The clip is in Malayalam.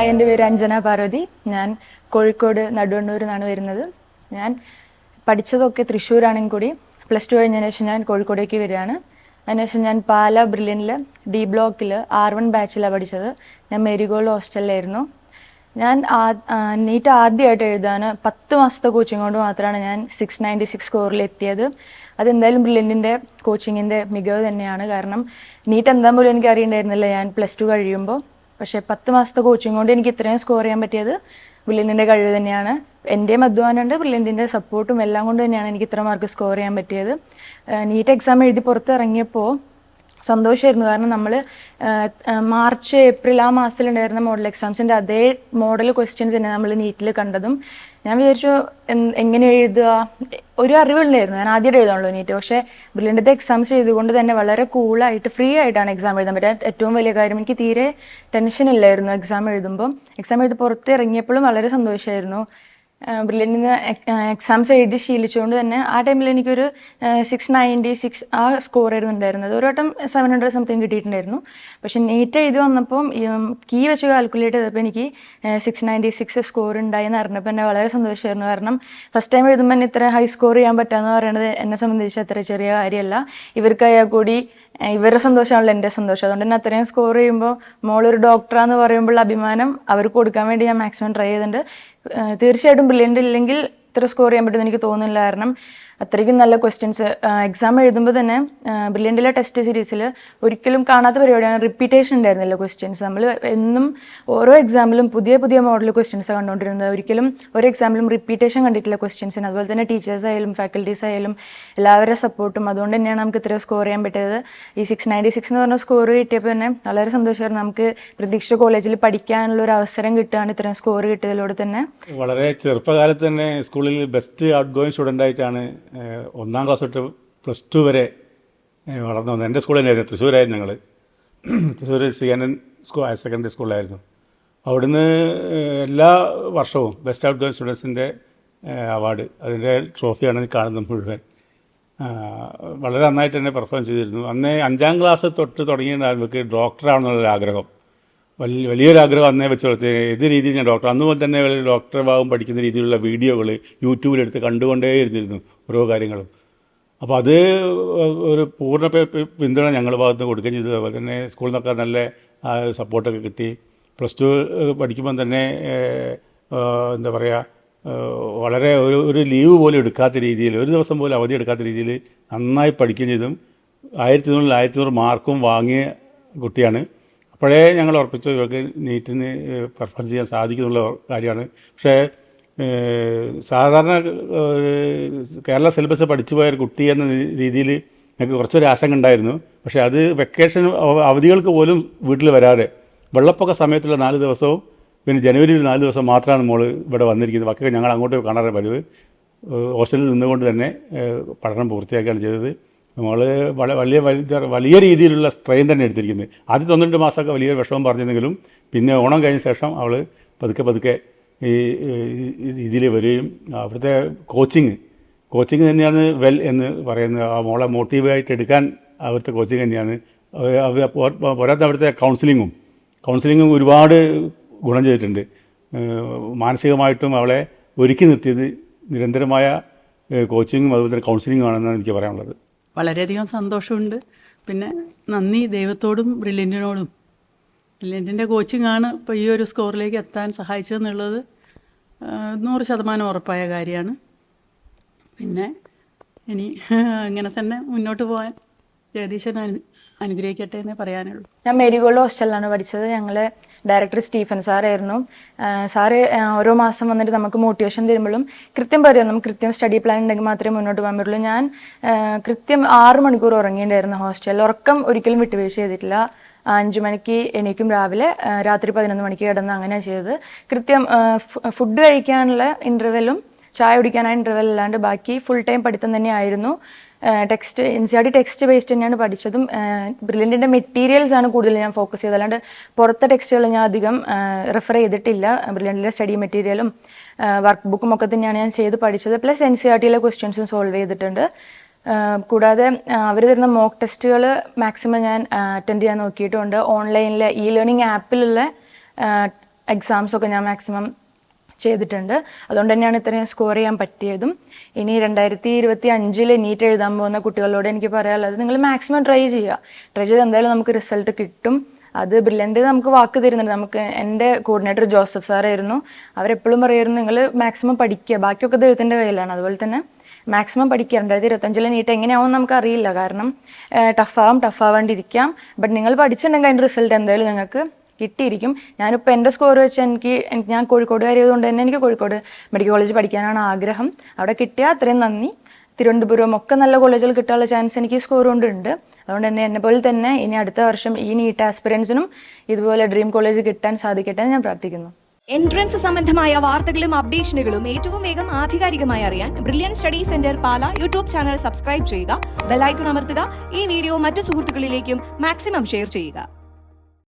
ഹായ്, എൻ്റെ പേര് അഞ്ജന പാർവതി. ഞാൻ കോഴിക്കോട് നടുവണ്ണൂരിൽ നിന്നാണ് വരുന്നത്. ഞാൻ പഠിച്ചതൊക്കെ തൃശ്ശൂരാണെങ്കിൽ കൂടി +2 കഴിഞ്ഞതിന് ശേഷം ഞാൻ കോഴിക്കോടേക്ക് വരികയാണ്. അതിനുശേഷം ഞാൻ പാല ബ്രില്യനിൽ D ബ്ലോക്കിൽ R1 ബാച്ചിലാണ് പഠിച്ചത്. ഞാൻ മേരിഗോൾഡ് ഹോസ്റ്റലിലായിരുന്നു. ഞാൻ നീറ്റ് ആദ്യമായിട്ട് എഴുതാൻ 10 മാസത്തെ കോച്ചിങ് കൊണ്ട് മാത്രമാണ് ഞാൻ 696 സ്കോറിൽ എത്തിയത്. അതെന്തായാലും ബ്രില്യൻറ്റിൻ്റെ കോച്ചിങ്ങിൻ്റെ മികവ് തന്നെയാണ്. കാരണം നീറ്റ് എന്താ പോലും എനിക്ക് അറിയണ്ടായിരുന്നില്ല ഞാൻ +2 കഴിയുമ്പോൾ. പക്ഷേ 10 മാസത്തെ കോച്ചിങ് കൊണ്ട് എനിക്ക് ഇത്രയും സ്കോർ ചെയ്യാൻ പറ്റിയത് ബ്രില്യൻറ്റിൻ്റെ കഴിവ് തന്നെയാണ്. എൻ്റെയും അധ്വാനമുണ്ട്, ബ്രില്യൻറ്റിൻ്റെ സപ്പോർട്ടും എല്ലാം കൊണ്ട് തന്നെയാണ് എനിക്ക് ഇത്ര മാർക്ക് സ്കോർ ചെയ്യാൻ പറ്റിയത്. നീറ്റ് എക്സാം എഴുതി പുറത്തിറങ്ങിയപ്പോൾ സന്തോഷമായിരുന്നു. കാരണം നമ്മൾ മാർച്ച് ഏപ്രിൽ ആ മാസത്തിലുണ്ടായിരുന്ന മോഡൽ എക്സാംസിൻ്റെ അതേ മോഡൽ ക്വസ്റ്റ്യൻസ് തന്നെ നമ്മൾ നീറ്റിൽ കണ്ടതും. ഞാൻ വിചാരിച്ചു എങ്ങനെ എഴുതുക, ഒരു അറിവുണ്ടായിരുന്നു. ഞാൻ ആദ്യം എഴുതാണല്ലോ നീറ്റ്. പക്ഷേ ബ്രില്യൻറ്റിൻ്റെ എക്സാംസ് എഴുതുകൊണ്ട് തന്നെ വളരെ കൂളായിട്ട് ഫ്രീ ആയിട്ടാണ് എക്സാം എഴുതാൻ പറ്റുക. ഏറ്റവും വലിയ കാര്യം, എനിക്ക് തീരെ ടെൻഷൻ ഇല്ലായിരുന്നു എക്സാം എഴുതുമ്പം. എക്സാം എഴുതി പുറത്ത് ഇറങ്ങിയപ്പോഴും വളരെ സന്തോഷമായിരുന്നു. ബ്രില്യൻറ്റിന് എക്സാംസ് എഴുതി ശീലിച്ചുകൊണ്ട് തന്നെ ആ ടൈമിൽ എനിക്കൊരു 696 ആ സ്കോറായിരുന്നു ഉണ്ടായിരുന്നത്. ഒരു വട്ടം 700 സംതിങ് കിട്ടിയിട്ടുണ്ടായിരുന്നു. പക്ഷെ നീറ്റ് എഴുതി വന്നപ്പം കീ വെച്ച് കാൽക്കുലേറ്റ് ചെയ്തപ്പോൾ എനിക്ക് 696 സ്കോർ ഉണ്ടായെന്ന് അറിഞ്ഞപ്പോൾ എന്നെ വളരെ സന്തോഷമായിരുന്നു. കാരണം ഫസ്റ്റ് ടൈം എഴുതുമ്പോൾ തന്നെ ഇത്ര ഹൈ സ്കോർ ചെയ്യാൻ പറ്റുകയെന്ന് പറയുന്നത് എന്നെ സംബന്ധിച്ച് അത്ര ചെറിയ കാര്യമല്ല. ഇവർക്കായാൽ കൂടി ഇവരുടെ സന്തോഷമാണല്ലോ എൻ്റെ സന്തോഷം. അതുകൊണ്ട് തന്നെ അത്രയും സ്കോർ ചെയ്യുമ്പോൾ മോളൊരു ഡോക്ടറാന്ന് പറയുമ്പോൾ അഭിമാനം അവർക്ക് കൊടുക്കാൻ വേണ്ടി ഞാൻ മാക്സിമം ട്രൈ ചെയ്തിട്ടുണ്ട്. തീർച്ചയായിട്ടും ബ്രില്യൻ്റ് ഇല്ലെങ്കിൽ ഇത്ര സ്കോർ ചെയ്യാൻ പറ്റുമെന്ന് എനിക്ക് തോന്നുന്നില്ല. കാരണം അത്രയ്ക്കും നല്ല ക്വസ്റ്റ്യൻസ് എക്സാം എഴുതുമ്പോൾ തന്നെ ബ്രില്യൻറ്റിലെ ടെസ്റ്റ് സീരീസിൽ ഒരിക്കലും കാണാത്ത പരിപാടിയാണ്. റിപ്പീറ്റേഷൻ ഉണ്ടായിരുന്നില്ല ക്വസ്റ്റ്യൻസ്. നമ്മൾ എന്നും ഓരോ എക്സാമിലും പുതിയ പുതിയ മോഡൽ ക്വസ്റ്റ്യൻസ് കണ്ടുകൊണ്ടിരുന്നത്. ഒരിക്കലും ഒരു എക്സാമിലും റിപ്പീറ്റേഷൻ കണ്ടിട്ടില്ല ക്വസ്റ്റ്യൻസിന്. അതുപോലെ തന്നെ ടീച്ചേഴ്സ് ആയാലും ഫാക്കൽറ്റീസ് ആയാലും എല്ലാവരുടെ സപ്പോർട്ടും അതുകൊണ്ട് തന്നെയാണ് നമുക്ക് ഇത്രയും സ്കോർ ചെയ്യാൻ പറ്റിയത്. ഈ 696 എന്ന് പറഞ്ഞ സ്കോർ കിട്ടിയപ്പോൾ തന്നെ വളരെ സന്തോഷമായിരുന്നു. നമുക്ക് പ്രതീക്ഷിച്ച കോളേജിൽ പഠിക്കാനുള്ള ഒരു അവസരം കിട്ടുകയാണ് ഇത്രയും സ്കോർ കിട്ടിയതിലൂടെ തന്നെ. വളരെ ചെറുപ്പകാലത്ത് തന്നെ സ്കൂളിൽ ബെസ്റ്റ് ഔട്ട് ഗോയിങ് സ്റ്റുഡൻ്റ് ആയിട്ടാണ് 1ാം ക്ലാസ് തൊട്ട് +2 വരെ വളർന്നു വന്നത്. എൻ്റെ സ്കൂൾ തന്നെയായിരുന്നു, തൃശ്ശൂരായിരുന്നു ഞങ്ങൾ. തൃശ്ശൂർ CNN ഹയർ സെക്കൻഡറി സ്കൂളിലായിരുന്നു. അവിടുന്ന് എല്ലാ വർഷവും ബെസ്റ്റ് ഔട്ട് ഗോയിങ് സ്റ്റുഡൻസിൻ്റെ അവാർഡ്, അതിൻ്റെ ട്രോഫിയാണ് കാണുന്നത് മുഴുവൻ. വളരെ നന്നായിട്ട് തന്നെ പെർഫോം ചെയ്തിരുന്നു. അന്നേ 5ാം ക്ലാസ് തൊട്ട് തുടങ്ങിയിട്ടുണ്ടായിരുന്നു എനിക്ക് ഡോക്ടറാണെന്നുള്ളൊരാഗ്രഹം. വലിയൊരാഗ്രഹം അന്നേ വെച്ച് കൊടുത്ത് ഏത് രീതിയിൽ ഞാൻ ഡോക്ടർ, അന്നുപോലെ തന്നെ ഡോക്ടർ ഭാഗം പഠിക്കുന്ന രീതിയിലുള്ള വീഡിയോകൾ യൂട്യൂബിലെടുത്ത് കണ്ടുകൊണ്ടേ ഇരുന്നിരുന്നു ഓരോ കാര്യങ്ങളും. അപ്പോൾ അത് ഒരു പൂർണ്ണ പിന്തുണ ഞങ്ങളുടെ ഭാഗത്ത് നിന്ന് കൊടുക്കുകയും ചെയ്തു. അതുപോലെ തന്നെ സ്കൂളിൽ നിന്നൊക്കെ നല്ല സപ്പോർട്ടൊക്കെ കിട്ടി. +2 പഠിക്കുമ്പം തന്നെ എന്താ പറയുക, വളരെ ഒരു ലീവ് പോലും എടുക്കാത്ത രീതിയിൽ, ഒരു ദിവസം പോലും അവധി എടുക്കാത്ത രീതിയിൽ നന്നായി പഠിക്കുകയും ചെയ്തും 1100 മാർക്കും വാങ്ങിയ കുട്ടിയാണ്. അപ്പോഴേ ഞങ്ങൾ ഉറപ്പിച്ചു ഇവർക്ക് നീറ്റിന് പെർഫോം ചെയ്യാൻ സാധിക്കുന്നുള്ള കാര്യമാണ്. പക്ഷേ സാധാരണ കേരള സിലബസ് പഠിച്ചു പോയ ഒരു കുട്ടി എന്ന രീതിയിൽ ഞങ്ങൾക്ക് കുറച്ചൊരു ആശങ്ക ഉണ്ടായിരുന്നു. പക്ഷേ അത് വെക്കേഷൻ അവധികൾക്ക് പോലും വീട്ടിൽ വരാതെ വെള്ളപ്പൊക്ക സമയത്തുള്ള 4 ദിവസവും പിന്നെ ജനുവരിയിൽ 4 ദിവസം മാത്രമാണ് മോൾ ഇവിടെ വന്നിരിക്കുന്നത്. ബാക്കിയൊക്കെ ഞങ്ങൾ അങ്ങോട്ട് കാണാറ് പതിവ്. ഹോസ്റ്റലിൽ നിന്നുകൊണ്ട് തന്നെ പഠനം പൂർത്തിയാക്കുകയാണ് ചെയ്തത്. നമ്മൾ വലിയ രീതിയിലുള്ള സ്ട്രെയിൻ തന്നെ എടുത്തിരിക്കുന്നത്. ആദ്യത്തെ 1-2 മാസമൊക്കെ വലിയൊരു വിഷമം പറഞ്ഞെങ്കിലും പിന്നെ ഓണം കഴിഞ്ഞ ശേഷം അവൾ പതുക്കെ ഈ ഇതിൽ വരികയും അവിടുത്തെ കോച്ചിങ് തന്നെയാണ് വെൽ എന്ന് പറയുന്നത്. ആ മോളെ മോട്ടീവായിട്ട് എടുക്കാൻ അവിടുത്തെ കോച്ചിങ് തന്നെയാണ്. പോരാത്ത അവിടുത്തെ കൗൺസിലിങ്ങും ഒരുപാട് ഗുണം ചെയ്തിട്ടുണ്ട്. മാനസികമായിട്ടും അവളെ ഒരുക്കി നിർത്തിയത് നിരന്തരമായ കോച്ചിങ്ങും അതുപോലെ തന്നെ കൗൺസിലിങ്ങും ആണെന്നാണ് എനിക്ക് പറയാനുള്ളത്. വളരെയധികം സന്തോഷമുണ്ട്. പിന്നെ നന്ദി ദൈവത്തോടും ബ്രില്യൻറ്റിനോടും. ബ്രില്യൻറ്റിൻ്റെ കോച്ചിങ്ങാണ് ഇപ്പോൾ ഈ ഒരു സ്കോറിലേക്ക് എത്താൻ സഹായിച്ചതെന്നുള്ളത് 100% ഉറപ്പായ കാര്യമാണ്. പിന്നെ ഇനി ഇങ്ങനെ തന്നെ മുന്നോട്ട് പോകാൻ ജഗദീശൻ അനുഗ്രഹിക്കട്ടെ എന്നേ പറയാനുള്ളൂ. ഞാൻ മേരിഗോൾഡ് ഹോസ്റ്റലിലാണ് പഠിച്ചത്. ഞങ്ങൾ ഡയറക്ടർ സ്റ്റീഫൻ സാറായിരുന്നു. സാറ് ഓരോ മാസം വന്നിട്ട് നമുക്ക് മോട്ടിവേഷൻ തരുമ്പോഴും കൃത്യം പറയും, നമുക്ക് കൃത്യം സ്റ്റഡി പ്ലാൻ ഉണ്ടെങ്കിൽ മാത്രമേ മുന്നോട്ട് പോകാൻ പറ്റുള്ളൂ. ഞാൻ കൃത്യം 6 മണിക്കൂർ ഉറങ്ങിയിട്ടുണ്ടായിരുന്നു ഹോസ്റ്റലിൽ. ഉറക്കം ഒരിക്കലും വിട്ടുവീഴ്ച ചെയ്തിട്ടില്ല. 5 മണിക്ക് എണീക്കും, രാത്രി 11 മണിക്ക് കിടന്ന് അങ്ങനെയാണ് ചെയ്തത്. കൃത്യം ഫുഡ് കഴിക്കാനുള്ള ഇൻ്റർവെല്ലും ചായ കുടിക്കാനായ ഇൻ്റർവെൽ അല്ലാണ്ട് ബാക്കി ഫുൾ ടൈം പഠിത്തം തന്നെയായിരുന്നു. NCERT ടെക്സ്റ്റ് ബേസ്ഡ് തന്നെയാണ് പഠിച്ചതും. ബ്രില്യൻറ്റിൻ്റെ മെറ്റീരിയൽസ് ആണ് കൂടുതൽ ഞാൻ ഫോക്കസ് ചെയ്തത്. അല്ലാണ്ട് പുറത്തെ ടെക്സ്റ്റുകൾ ഞാൻ അധികം റെഫർ ചെയ്തിട്ടില്ല. ബ്രില്യൻറ്റിൻ്റെ സ്റ്റഡി മെറ്റീരിയലും വർക്ക് ബുക്കും ഒക്കെ തന്നെയാണ് ഞാൻ ചെയ്ത് പഠിച്ചത്. പ്ലസ് NCERTയിലെ ക്വസ്റ്റ്യൻസും സോൾവ് ചെയ്തിട്ടുണ്ട്. കൂടാതെ അവർ തരുന്ന മോക്ക് ടെസ്റ്റുകൾ മാക്സിമം ഞാൻ അറ്റൻഡ് ചെയ്യാൻ നോക്കിയിട്ടുണ്ട്. ഓൺലൈനിലെ ലേണിംഗ് ആപ്പിലുള്ള എക്സാംസൊക്കെ ഞാൻ മാക്സിമം ചെയ്തിട്ടുണ്ട്. അതുകൊണ്ട് തന്നെയാണ് ഇത്രയും സ്കോർ ചെയ്യാൻ പറ്റിയതും. ഇനി 2025 നീറ്റ് എഴുതാൻ പോകുന്ന കുട്ടികളോട് എനിക്ക് പറയാനുള്ളത്, നിങ്ങൾ മാക്സിമം ട്രൈ ചെയ്ത് എന്തായാലും നമുക്ക് റിസൾട്ട് കിട്ടും. അത് ബ്രില്യൻ്റ് നമുക്ക് വാക്ക് തരുന്നുണ്ട്. എൻ്റെ കോർഡിനേറ്റർ ജോസഫ് സാറായിരുന്നു. അവരെപ്പോഴും പറയുമായിരുന്നു നിങ്ങൾ മാക്സിമം പഠിക്കുക, ബാക്കിയൊക്കെ ദൈവത്തിൻ്റെ കയ്യിലാണ്. അതുപോലെ തന്നെ മാക്സിമം പഠിക്കുക. 2025 നീറ്റ് എങ്ങനെയാവും നമുക്കറിയില്ല, കാരണം ടഫാവാണ്ടിരിക്കാം. ബട്ട് നിങ്ങൾ പഠിച്ചിട്ടുണ്ടെങ്കിൽ അതിൻ്റെ റിസൾട്ട് എന്തായാലും നിങ്ങൾക്ക് കിട്ടിയിരിക്കും. ഞാനിപ്പോൾ എൻ്റെ സ്കോർ വെച്ച് ഞാൻ കോഴിക്കോടുകാരിയായതുകൊണ്ട് തന്നെ എനിക്ക് കോഴിക്കോട് മെഡിക്കൽ കോളേജ് പഠിക്കാനാണ് ആഗ്രഹം. അവിടെ കിട്ടിയാൽ അത്രയും നന്ദി. തിരുവനന്തപുരം ഒക്കെ നല്ല കോളേജുകൾ കിട്ടാനുള്ള ചാൻസ് എനിക്ക് സ്കോർ കൊണ്ടുണ്ട്. അതുകൊണ്ട് തന്നെ എന്നെപ്പോലെ തന്നെ ഇനി അടുത്ത വർഷം ഈ നീറ്റ് ആസ്പിറൻസിനും ഇതുപോലെ ഡ്രീം കോളേജ് കിട്ടാൻ സാധിക്കട്ടെ എന്ന് ഞാൻ പ്രാർത്ഥിക്കുന്നു. എൻട്രൻസ് സംബന്ധമായ വാർത്തകളും അപ്ഡേഷനുകളും ഏറ്റവും വേഗം ആധികാരികമായി അറിയാൻ ബ്രില്യൻറ്റ് സ്റ്റഡി സെന്റർ പാല യൂട്യൂബ് ചാനൽ സബ്സ്ക്രൈബ് ചെയ്യുക, ബെൽ ഐക്കൺ അമർത്തുക, ഈ വീഡിയോ മറ്റു സുഹൃത്തുക്കളിലേക്കും മാക്സിമം ഷെയർ ചെയ്യുക.